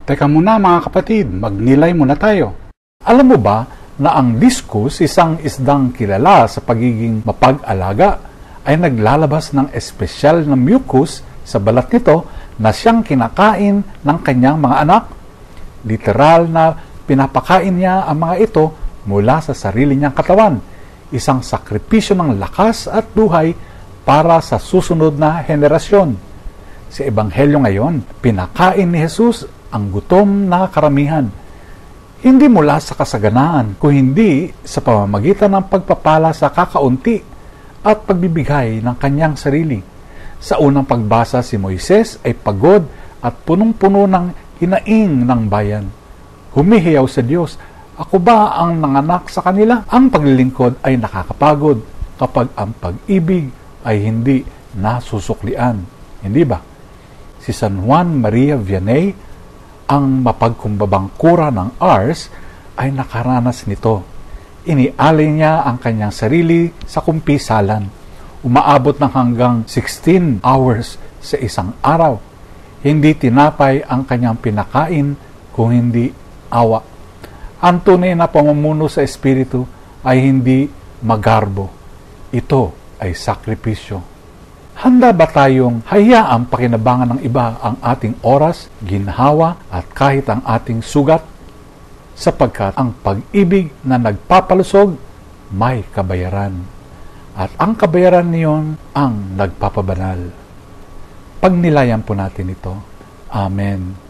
Teka muna mga kapatid, magnilay muna tayo. Alam mo ba na ang discus, isang isdang kilala sa pagiging mapag-alaga, ay naglalabas ng espesyal na mucus sa balat nito na siyang kinakain ng kanyang mga anak? Literal na pinapakain niya ang mga ito mula sa sarili niyang katawan, isang sakripisyo ng lakas at buhay para sa susunod na henerasyon. Sa Ebanghelyo ngayon, pinakain ni Jesus ang gutom na karamihan. Hindi mula sa kasaganaan, kung hindi sa pamamagitan ng pagpapala sa kakaunti at pagbibigay ng kanyang sarili. Sa unang pagbasa, si Moises ay pagod at punong-puno ng hinaing ng bayan. Humihiyaw sa Diyos, "Ako ba ang nanganak sa kanila?" Ang paglilingkod ay nakakapagod kapag ang pag-ibig ay hindi nasusuklian. Hindi ba? Si San Juan Maria Vianney, ang mapagkumbabang kura ng Ars, ay nakaranas nito. Inialay niya ang kanyang sarili sa kumpisalan. Umaabot ng hanggang 16 hours sa isang araw. Hindi tinapay ang kanyang pinakain kung hindi awa. Ang tunay na pamumuno sa Espiritu ay hindi magarbo. Ito ay sakripisyo. Handa ba tayong hayaang pakinabangan ng iba ang ating oras, ginhawa at kahit ang ating sugat? Sapagkat ang pag-ibig na nagpapalusog may kabayaran. At ang kabayaran niyon ang nagpapabanal. Pagnilayan po natin ito. Amen.